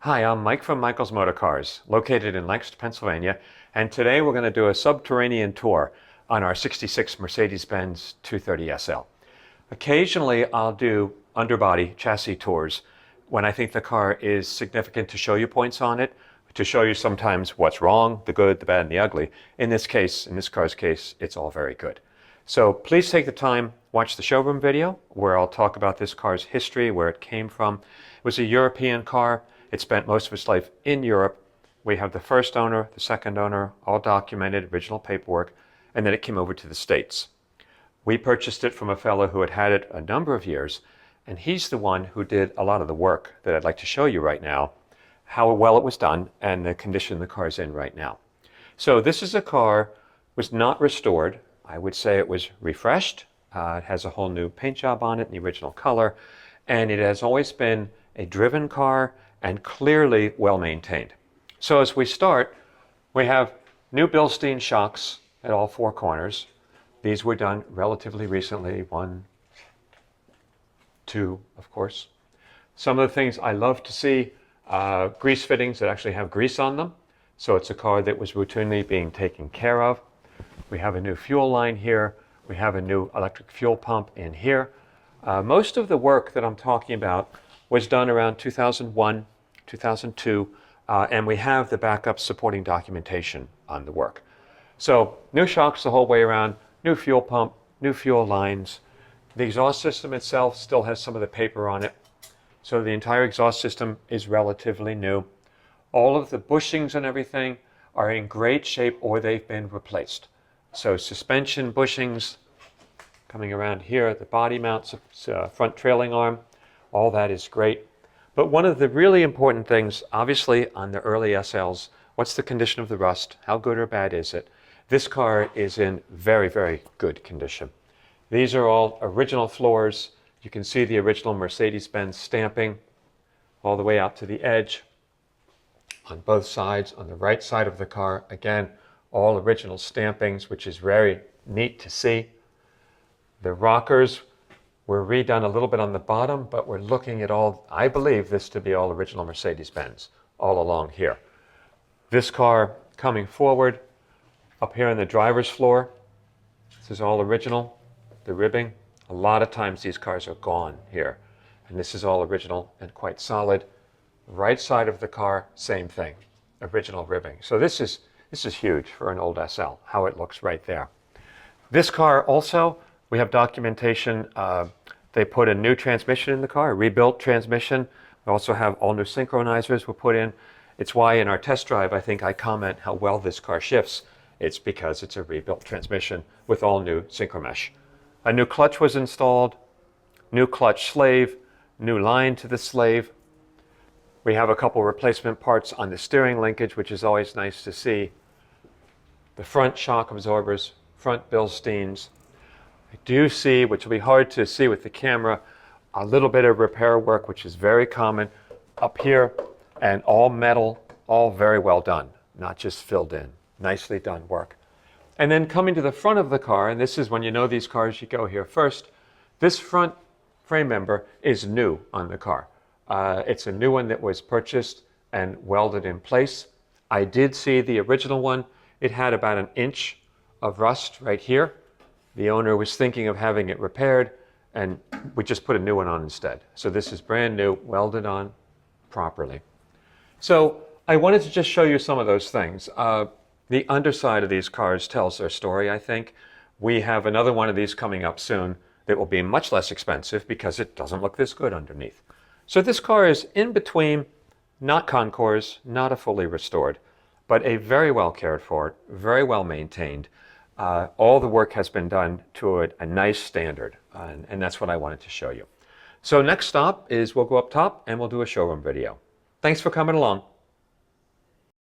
Hi, I'm Mike from Michael's Motor Cars, located in Lancaster, Pennsylvania, and today we're going to do a subterranean tour on our 66 Mercedes-Benz 230 SL. Occasionally, I'll do underbody chassis tours when I think the car is significant to show you points on it, to show you sometimes what's wrong, the good, the bad, and the ugly. In this case, in this car's case, it's all very good. So please take the time, watch the showroom video where I'll talk about this car's history, where it came from. It was a European car. It spent most of its life in Europe. We have the first owner, the second owner, all documented, original paperwork, and then it came over to the States. We purchased it from a fellow who had had it a number of years, and he's the one who did a lot of the work that I'd like to show you right now, how well it was done, and the condition the car's in right now. So this is a car, was not restored. I would say it was refreshed. It has a whole new paint job on it in the original color, and it has always been a driven car and clearly well maintained. So as we start, we have new Bilstein shocks at all four corners. These were done relatively recently, 1, 2, of course. Some of the things I love to see, grease fittings that actually have grease on them. So it's a car that was routinely being taken care of. We have a new fuel line here. We have a new electric fuel pump in here. Most of the work that I'm talking about was done around 2001, 2002, and we have the backup supporting documentation on the work. So new shocks the whole way around, new fuel pump, new fuel lines. The exhaust system itself still has some of the paper on it. So the entire exhaust system is relatively new. All of the bushings and everything are in great shape or they've been replaced. So suspension bushings coming around here, the body mounts, front trailing arm, all that is great. But one of the really important things, obviously on the early SLs, what's the condition of the rust? How good or bad is it? This car is in very, very good condition. These are all original floors. You can see the original Mercedes-Benz stamping all the way out to the edge on both sides. On the right side of the car, again, all original stampings, which is very neat to see. The rockers were redone a little bit on the bottom, but we're looking at all, I believe this to be all original Mercedes-Benz all along here. This car coming forward, up here on the driver's floor, this is all original, the ribbing. A lot of times these cars are gone here, and this is all original and quite solid. Right side of the car, same thing, original ribbing. So this is huge for an old SL, how it looks right there. This car also, we have documentation. They put a new transmission in the car, a rebuilt transmission. We also have all new synchronizers were put in. It's why in our test drive, I think I comment how well this car shifts. It's because it's a rebuilt transmission with all new synchromesh. A new clutch was installed, new clutch slave, new line to the slave. We have a couple replacement parts on the steering linkage, which is always nice to see. The front shock absorbers, front Bilsteins. I do see, which will be hard to see with the camera, a little bit of repair work, which is very common up here, and all metal, all very well done, not just filled in. Nicely done work. And then coming to the front of the car, and this is when you know these cars, you go here first. This front frame member is new on the car. It's a new one that was purchased and welded in place. I did see the original one. It had about 1 inch of rust right here. The owner was thinking of having it repaired, and we just put a new one on instead. So this is brand new, welded on properly. So I wanted to just show you some of those things. The underside of these cars tells their story, I think. We have another one of these coming up soon that will be much less expensive because it doesn't look this good underneath. So this car is in between, not concours, not a fully restored, but a very well cared for, very well maintained. All the work has been done to a nice standard, and that's what I wanted to show you. So next stop is we'll go up top and we'll do a showroom video. Thanks for coming along.